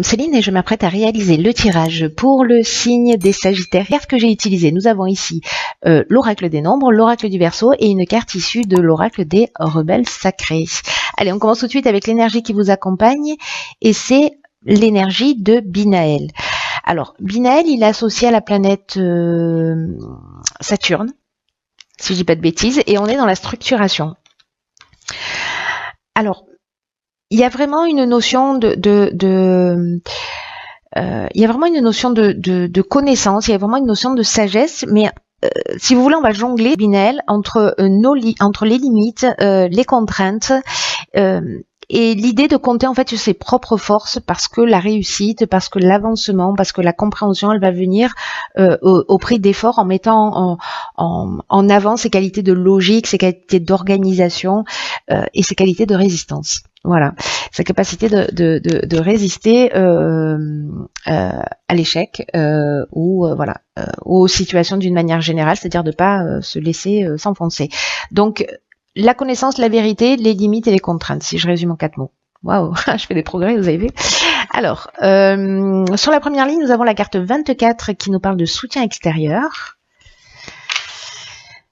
Céline et je m'apprête à réaliser le tirage pour le signe des Sagittaires. Carte que j'ai utilisée, nous avons ici l'oracle des nombres, l'oracle du Verseau et une carte issue de l'oracle des rebelles sacrés. Allez, on commence tout de suite avec l'énergie qui vous accompagne et c'est l'énergie de Binaël. Alors, Binaël, il est associé à la planète Saturne, si je dis pas de bêtises, et on est dans la structuration. Alors, il y a vraiment une notion de connaissance, il y a vraiment une notion de sagesse, mais si vous voulez, on va jongler, Binaël, entre les limites, les contraintes, et l'idée de compter en fait sur ses propres forces, parce que la réussite, parce que l'avancement, parce que la compréhension, elle va venir au prix d'efforts, en mettant en avant ses qualités de logique, ses qualités d'organisation et ses qualités de résistance. Voilà, sa capacité de résister à l'échec ou voilà aux situations d'une manière générale, c'est-à-dire de pas se laisser s'enfoncer. Donc la connaissance, la vérité, les limites et les contraintes, si je résume en 4 mots. Waouh, je fais des progrès, vous avez vu. Alors, sur la première ligne, nous avons la carte 24 qui nous parle de soutien extérieur.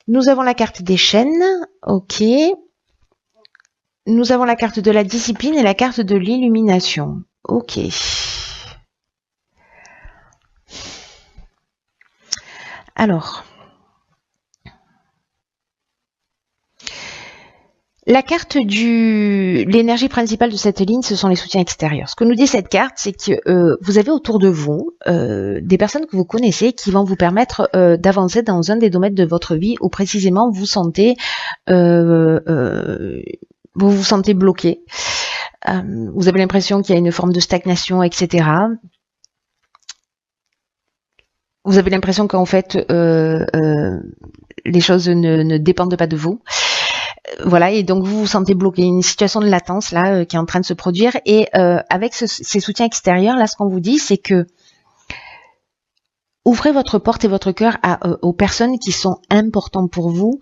Nous avons la carte des chaînes, ok. Nous avons la carte de la discipline et la carte de l'illumination. Ok. Alors, la carte l'énergie principale de cette ligne, ce sont les soutiens extérieurs. Ce que nous dit cette carte, c'est que vous avez autour de vous des personnes que vous connaissez qui vont vous permettre d'avancer dans un des domaines de votre vie où précisément vous vous sentez bloqué. Vous avez l'impression qu'il y a une forme de stagnation, etc. Vous avez l'impression qu'en fait, les choses ne dépendent pas de vous. Voilà, et donc vous vous sentez bloqué, une situation de latence là qui est en train de se produire. Et avec ces soutiens extérieurs, là, ce qu'on vous dit, c'est que ouvrez votre porte et votre cœur aux personnes qui sont importantes pour vous,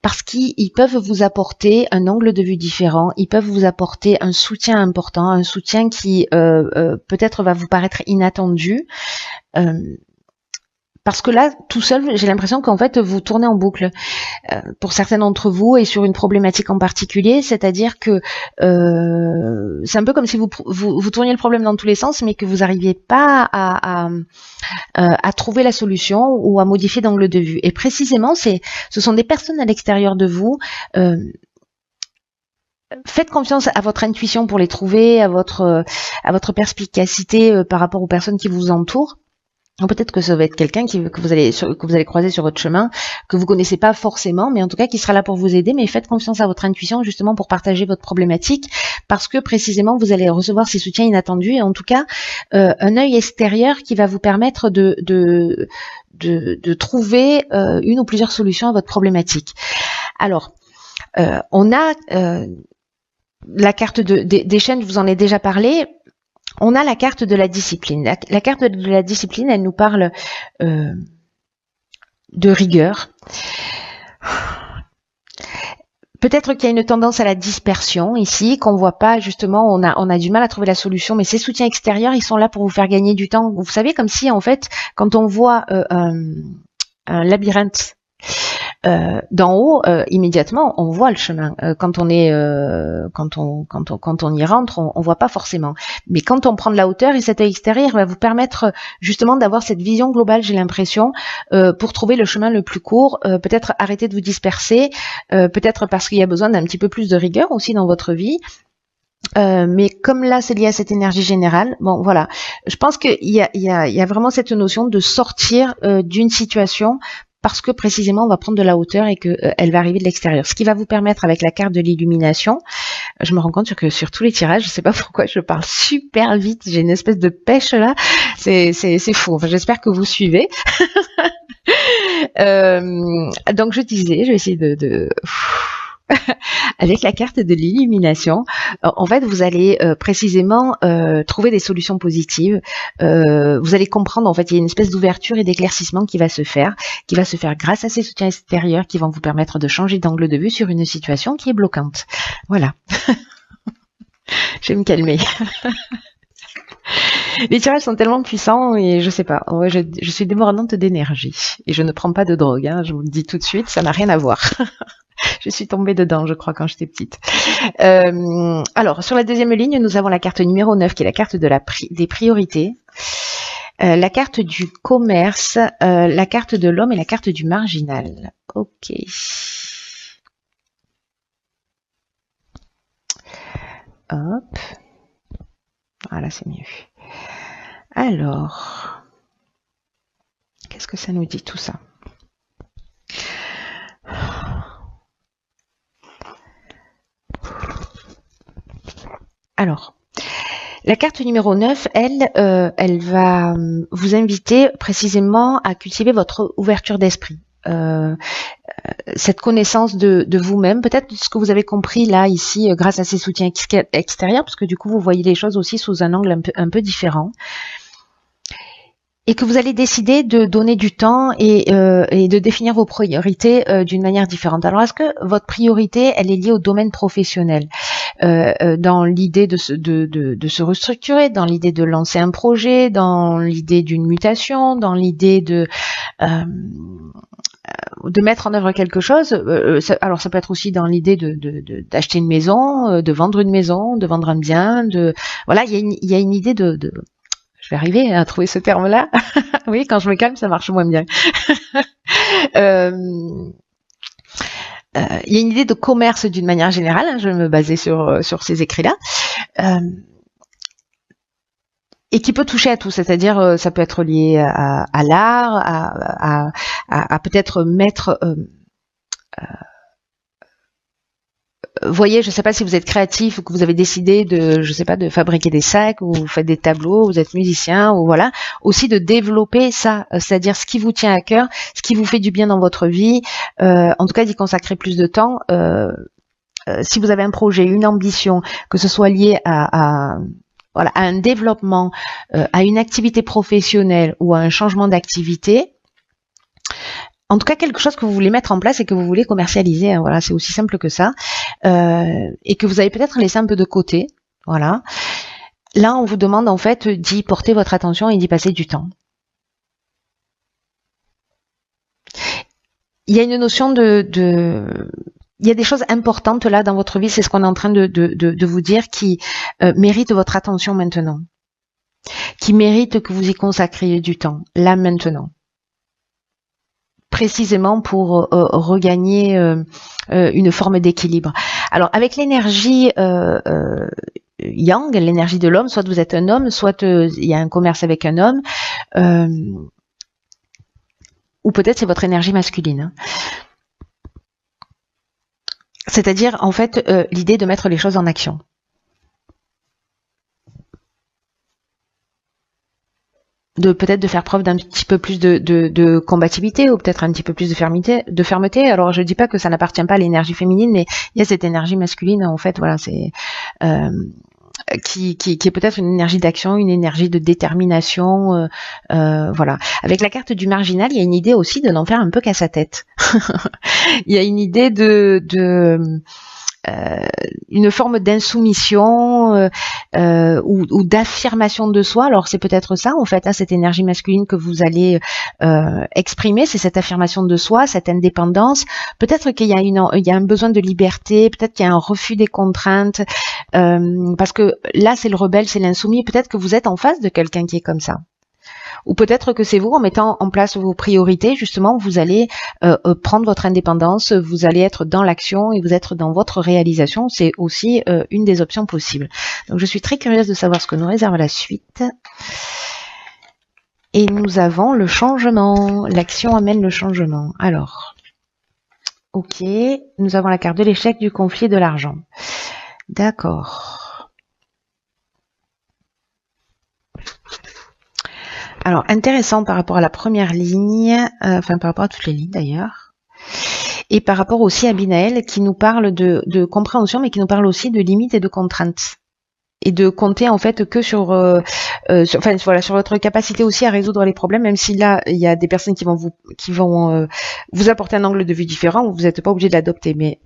parce qu'ils peuvent vous apporter un angle de vue différent, ils peuvent vous apporter un soutien important, un soutien qui peut-être va vous paraître inattendu. Parce que là, tout seul, j'ai l'impression qu'en fait, vous tournez en boucle pour certains d'entre vous et sur une problématique en particulier, c'est-à-dire que c'est un peu comme si vous tourniez le problème dans tous les sens, mais que vous n'arriviez pas à trouver la solution ou à modifier d'angle de vue. Et précisément, ce sont des personnes à l'extérieur de vous. Faites confiance à votre intuition pour les trouver, à votre perspicacité par rapport aux personnes qui vous entourent. Peut-être que ça va être quelqu'un que vous allez croiser sur votre chemin, que vous connaissez pas forcément, mais en tout cas qui sera là pour vous aider. Mais faites confiance à votre intuition justement pour partager votre problématique, parce que précisément vous allez recevoir ces soutiens inattendus et en tout cas un œil extérieur qui va vous permettre de trouver une ou plusieurs solutions à votre problématique. Alors, on a la carte des chaînes, je vous en ai déjà parlé. On a la carte de la discipline. La carte de la discipline, elle nous parle de rigueur. Peut-être qu'il y a une tendance à la dispersion ici, qu'on voit pas justement, on a du mal à trouver la solution, mais ces soutiens extérieurs, ils sont là pour vous faire gagner du temps. Vous savez, comme si en fait, quand on voit un labyrinthe d'en haut, immédiatement, on voit le chemin. Quand on y rentre, on voit pas forcément. Mais quand on prend de la hauteur, et cet œil extérieur va vous permettre justement d'avoir cette vision globale, j'ai l'impression, pour trouver le chemin le plus court, peut-être arrêter de vous disperser, peut-être parce qu'il y a besoin d'un petit peu plus de rigueur aussi dans votre vie. Mais comme là c'est lié à cette énergie générale, bon voilà, je pense qu'il y a vraiment cette notion de sortir d'une situation, parce que précisément on va prendre de la hauteur et que elle va arriver de l'extérieur. Ce qui va vous permettre avec la carte de l'illumination, je me rends compte que sur tous les tirages, je sais pas pourquoi je parle super vite, j'ai une espèce de pêche là, c'est fou. Enfin, j'espère que vous suivez. Donc je disais, je vais essayer de avec la carte de l'illumination, en fait, vous allez précisément trouver des solutions positives. Vous allez comprendre, en fait, il y a une espèce d'ouverture et d'éclaircissement qui va se faire grâce à ces soutiens extérieurs qui vont vous permettre de changer d'angle de vue sur une situation qui est bloquante. Voilà. Je vais me calmer. Les tirages sont tellement puissants et je sais pas. Ouais, je suis débordante d'énergie et je ne prends pas de drogue. Hein, je vous le dis tout de suite, ça n'a rien à voir. Je suis tombée dedans, je crois, quand j'étais petite. Alors, sur la deuxième ligne, nous avons la carte numéro 9, qui est la carte de des priorités, la carte du commerce, la carte de l'homme et la carte du marginal. Ok. Hop. Voilà, c'est mieux. Alors, qu'est-ce que ça nous dit tout ça? Alors, la carte numéro 9, elle va vous inviter précisément à cultiver votre ouverture d'esprit. Cette connaissance de vous-même, peut-être ce que vous avez compris là, ici, grâce à ces soutiens extérieurs, parce que du coup, vous voyez les choses aussi sous un angle un peu différent. Et que vous allez décider de donner du temps et de définir vos priorités d'une manière différente. Alors, est-ce que votre priorité, elle est liée au domaine professionnel, dans l'idée de se restructurer, dans l'idée de lancer un projet, dans l'idée d'une mutation, dans l'idée de mettre en œuvre quelque chose. Alors, ça peut être aussi dans l'idée d'acheter une maison, de vendre une maison, de vendre un bien. Voilà, il y a une idée je vais arriver à trouver ce terme-là. Oui, quand je me calme, ça marche moins bien. Il y a une idée de commerce d'une manière générale. Hein, je vais me baser sur ces écrits-là. Et qui peut toucher à tout, c'est-à-dire ça peut être lié à l'art, à peut-être mettre... voyez, je ne sais pas si vous êtes créatif ou que vous avez décidé de fabriquer des sacs ou vous faites des tableaux, vous êtes musicien ou voilà, aussi de développer ça, c'est-à-dire ce qui vous tient à cœur, ce qui vous fait du bien dans votre vie, en tout cas d'y consacrer plus de temps. Si vous avez un projet, une ambition, que ce soit lié à un développement, à une activité professionnelle ou à un changement d'activité, en tout cas quelque chose que vous voulez mettre en place et que vous voulez commercialiser, hein, voilà, c'est aussi simple que ça, et que vous avez peut-être laissé un peu de côté, voilà. Là, on vous demande en fait d'y porter votre attention et d'y passer du temps. Il y a une notion il y a des choses importantes là dans votre vie, c'est ce qu'on est en train de vous dire, qui méritent votre attention maintenant, qui méritent que vous y consacriez du temps, là maintenant. Précisément pour regagner une forme d'équilibre. Alors avec l'énergie yang, l'énergie de l'homme, soit vous êtes un homme, soit il y a un commerce avec un homme, ou peut-être c'est votre énergie masculine. C'est-à-dire en fait l'idée de mettre les choses en action. Peut-être de faire preuve d'un petit peu plus de combativité ou peut-être un petit peu plus de fermeté. Alors je dis pas que ça n'appartient pas à l'énergie féminine, mais il y a cette énergie masculine en fait, voilà, c'est qui est peut-être une énergie d'action, une énergie de détermination, voilà. Avec la carte du marginal, il y a une idée aussi de n'en faire un peu qu'à sa tête. Il y a une idée une forme d'insoumission ou d'affirmation de soi. Alors c'est peut-être ça en fait, hein, cette énergie masculine que vous allez exprimer, c'est cette affirmation de soi, cette indépendance. Peut-être qu'il y a un besoin de liberté, peut-être qu'il y a un refus des contraintes, parce que là c'est le rebelle, c'est l'insoumis. Peut-être que vous êtes en face de quelqu'un qui est comme ça. Ou peut-être que c'est vous, en mettant en place vos priorités, justement, vous allez prendre votre indépendance, vous allez être dans l'action et vous être dans votre réalisation. C'est aussi une des options possibles. Donc, je suis très curieuse de savoir ce que nous réserve la suite. Et nous avons le changement. L'action amène le changement. Alors, ok, nous avons la carte de l'échec, du conflit et de l'argent. D'accord. Alors, intéressant par rapport à la première ligne, enfin par rapport à toutes les lignes d'ailleurs, et par rapport aussi à Binaël qui nous parle de compréhension, mais qui nous parle aussi de limites et de contraintes. Et de compter en fait que sur votre capacité aussi à résoudre les problèmes, même si là il y a des personnes qui vont vous apporter un angle de vue différent, vous n'êtes pas obligé de l'adopter, mais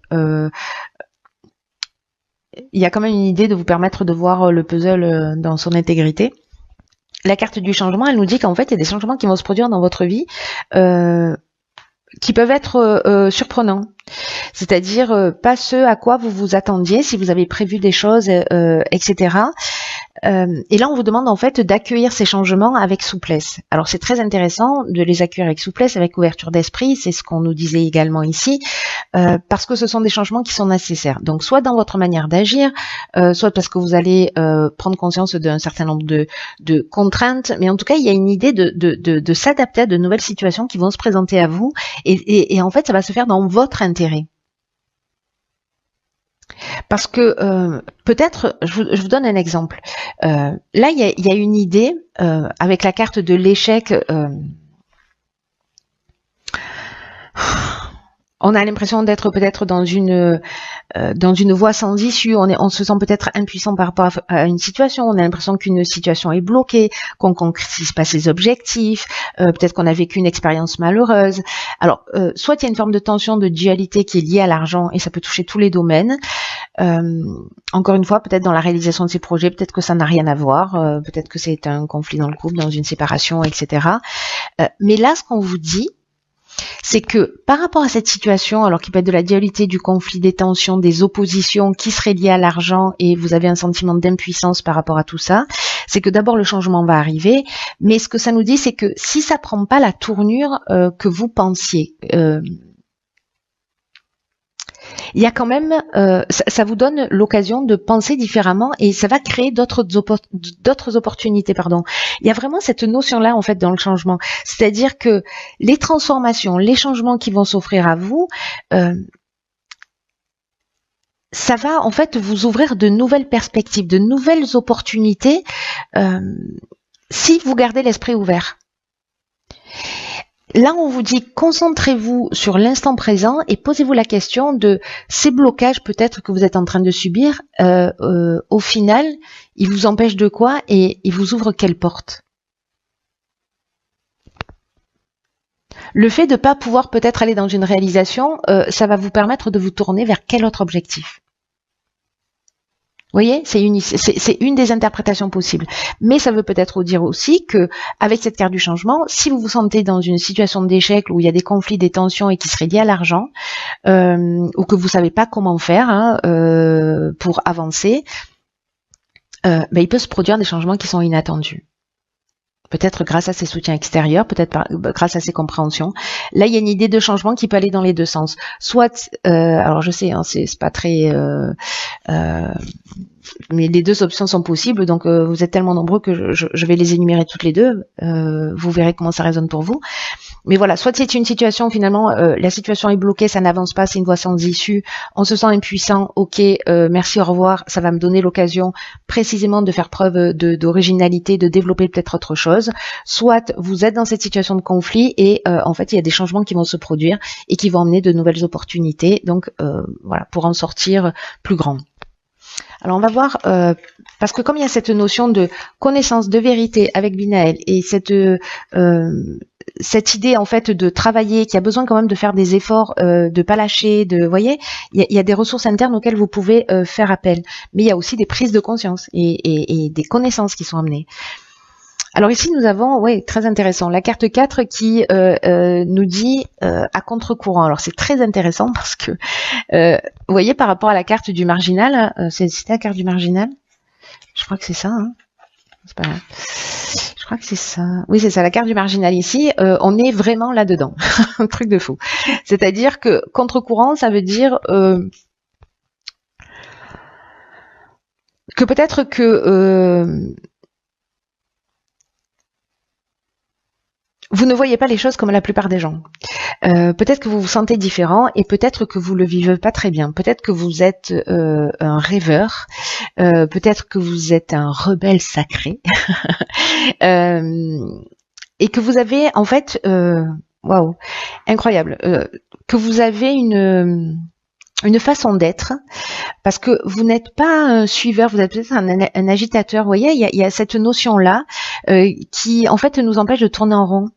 il y a quand même une idée de vous permettre de voir le puzzle dans son intégrité. la carte du changement, elle nous dit qu'en fait, il y a des changements qui vont se produire dans votre vie qui peuvent être surprenants. C'est-à-dire pas ce à quoi vous vous attendiez, si vous avez prévu des choses, etc. Et là, on vous demande en fait d'accueillir ces changements avec souplesse. Alors, c'est très intéressant de les accueillir avec souplesse, avec ouverture d'esprit. C'est ce qu'on nous disait également ici, parce que ce sont des changements qui sont nécessaires. Donc, soit dans votre manière d'agir, soit parce que vous allez prendre conscience d'un certain nombre de contraintes. Mais en tout cas, il y a une idée de s'adapter à de nouvelles situations qui vont se présenter à vous. Et en fait, ça va se faire dans votre intérêt. Parce que peut-être, je vous donne un exemple. Là, il y a une idée avec la carte de l'échec. On a l'impression d'être peut-être dans une voie sans issue. On se sent peut-être impuissant par rapport à une situation. On a l'impression qu'une situation est bloquée, qu'on concrétise pas ses objectifs. Peut-être qu'on a vécu une expérience malheureuse. Alors, soit il y a une forme de tension, de dualité qui est liée à l'argent et ça peut toucher tous les domaines. Encore une fois, peut-être dans la réalisation de ces projets, peut-être que ça n'a rien à voir. Peut-être que c'est un conflit dans le couple, dans une séparation, etc. Mais là, ce qu'on vous dit, c'est que par rapport à cette situation, alors qu'il peut être de la dualité, du conflit, des tensions, des oppositions qui seraient liées à l'argent et vous avez un sentiment d'impuissance par rapport à tout ça, c'est que d'abord le changement va arriver, mais ce que ça nous dit, c'est que si ça prend pas la tournure que vous pensiez, il y a quand même, ça vous donne l'occasion de penser différemment et ça va créer d'autres opportunités, pardon. Il y a vraiment cette notion-là en fait dans le changement, c'est-à-dire que les transformations, les changements qui vont s'offrir à vous, ça va en fait vous ouvrir de nouvelles perspectives, de nouvelles opportunités, si vous gardez l'esprit ouvert. Là, on vous dit concentrez-vous sur l'instant présent et posez-vous la question de ces blocages peut-être que vous êtes en train de subir. Au final, ils vous empêchent de quoi et ils vous ouvrent quelle porte? Le fait de ne pas pouvoir peut-être aller dans une réalisation, ça va vous permettre de vous tourner vers quel autre objectif? Vous voyez, c'est une des interprétations possibles. Mais ça veut peut-être dire aussi que, avec cette carte du changement, si vous vous sentez dans une situation d'échec où il y a des conflits, des tensions et qui seraient liés à l'argent, ou que vous savez pas comment faire pour avancer, il peut se produire des changements qui sont inattendus. Peut-être grâce à ces soutiens extérieurs, peut-être grâce à ces compréhensions. Là, il y a une idée de changement qui peut aller dans les deux sens. Soit, alors je sais, c'est pas très, mais les deux options sont possibles. Donc, vous êtes tellement nombreux que je vais les énumérer toutes les deux. Vous verrez comment ça résonne pour vous. Mais voilà, soit c'est une situation finalement, la situation est bloquée, ça n'avance pas, c'est une voie sans issue, on se sent impuissant, ok, merci, au revoir, ça va me donner l'occasion précisément de faire preuve d'originalité, de développer peut-être autre chose. Soit vous êtes dans cette situation de conflit et en fait il y a des changements qui vont se produire et qui vont emmener de nouvelles opportunités, donc voilà, pour en sortir plus grand. Alors on va voir, parce que comme il y a cette notion de connaissance, de vérité avec Binaël et cette idée en fait de travailler, qui a besoin quand même de faire des efforts, de pas lâcher, vous voyez, il y a des ressources internes auxquelles vous pouvez faire appel, mais il y a aussi des prises de conscience et des connaissances qui sont amenées. Alors ici nous avons, très intéressant, la carte 4 qui nous dit à contre-courant. Alors c'est très intéressant parce que, vous voyez, par rapport à la carte du marginal, c'était la carte du marginal? Je crois que c'est ça, hein. C'est pas grave. Je crois que c'est ça. Oui, c'est ça, la carte du marginal ici. On est vraiment là-dedans. Un truc de fou. C'est-à-dire que contre-courant, ça veut dire que peut-être que vous ne voyez pas les choses comme la plupart des gens. Peut-être que vous vous sentez différent et peut-être que vous le vivez pas très bien. Peut-être que vous êtes un rêveur. Peut-être que vous êtes un rebelle sacré. Et que vous avez en fait, waouh, incroyable, que vous avez une façon d'être, parce que vous n'êtes pas un suiveur, vous êtes peut-être un agitateur. Vous voyez, il y a cette notion-là qui, en fait, nous empêche de tourner en rond.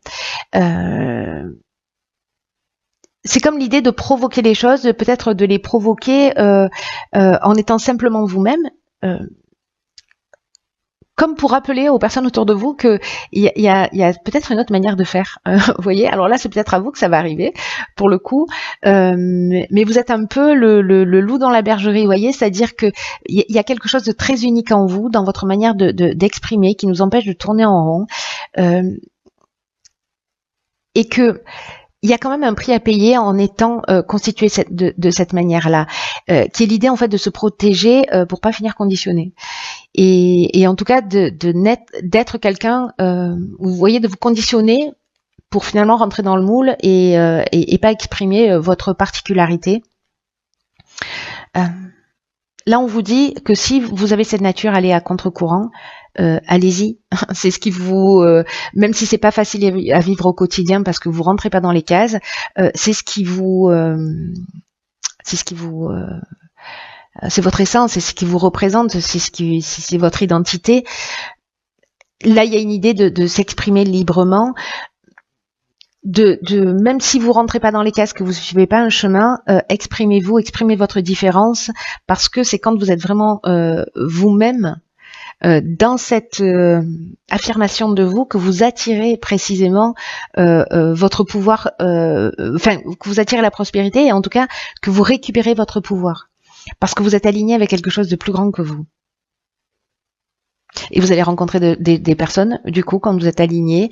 C'est comme l'idée de provoquer les choses, peut-être de les provoquer en étant simplement vous-même. comme pour rappeler aux personnes autour de vous que il y a peut-être une autre manière de faire. Vous voyez, alors là, c'est peut-être à vous que ça va arriver, pour le coup. Mais vous êtes un peu le loup dans la bergerie, vous voyez, c'est-à-dire que il y a quelque chose de très unique en vous, dans votre manière d'exprimer, qui nous empêche de tourner en rond, et que il y a quand même un prix à payer en étant constitué de cette manière-là, qui est l'idée en fait de se protéger pour pas finir conditionné. Et en tout cas d'être quelqu'un, vous voyez, de vous conditionner pour finalement rentrer dans le moule et pas exprimer votre particularité. Là, on vous dit que si vous avez cette nature, allez à contre-courant, allez-y. C'est ce qui vous, même si c'est pas facile à vivre au quotidien parce que vous rentrez pas dans les cases, c'est votre essence, c'est ce qui vous représente, c'est votre identité. Là, il y a une idée de s'exprimer librement. Même si vous rentrez pas dans les cases, que vous suivez pas un chemin, exprimez-vous, exprimez votre différence, parce que c'est quand vous êtes vraiment vous-même dans cette affirmation de vous que vous attirez précisément votre pouvoir, que vous attirez la prospérité et en tout cas que vous récupérez votre pouvoir, parce que vous êtes aligné avec quelque chose de plus grand que vous. Et vous allez rencontrer des personnes, du coup, quand vous êtes alignés,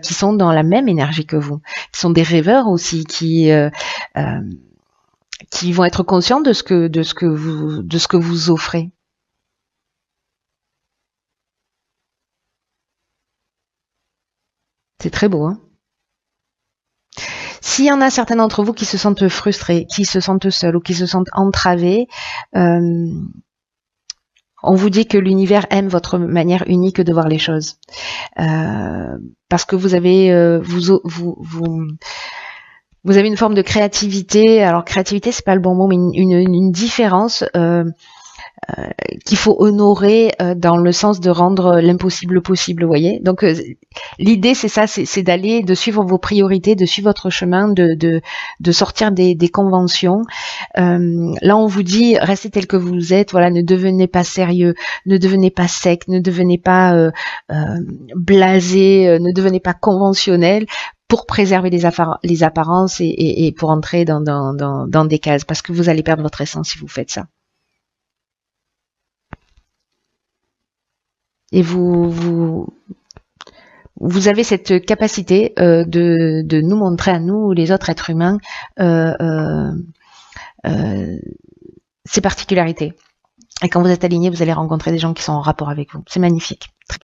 qui sont dans la même énergie que vous, qui sont des rêveurs aussi, qui vont être conscients de ce que vous offrez. C'est très beau, hein? S'il y en a certains d'entre vous qui se sentent frustrés, qui se sentent seuls ou qui se sentent entravés, on vous dit que l'univers aime votre manière unique de voir les choses, parce que vous avez vous avez une forme de créativité. Alors créativité, c'est pas le bon mot, mais une différence qu'il faut honorer dans le sens de rendre l'impossible possible, vous voyez. Donc l'idée c'est ça, c'est d'aller, de suivre vos priorités, de suivre votre chemin, de sortir des conventions. Là on vous dit restez tel que vous êtes, voilà, ne devenez pas sérieux, ne devenez pas sec, ne devenez pas blasé, ne devenez pas conventionnel, pour préserver les apparences et pour entrer dans des cases, parce que vous allez perdre votre essence si vous faites ça. Et vous avez cette capacité de nous montrer à nous, les autres êtres humains, ces particularités. Et quand vous êtes aligné, vous allez rencontrer des gens qui sont en rapport avec vous. C'est magnifique.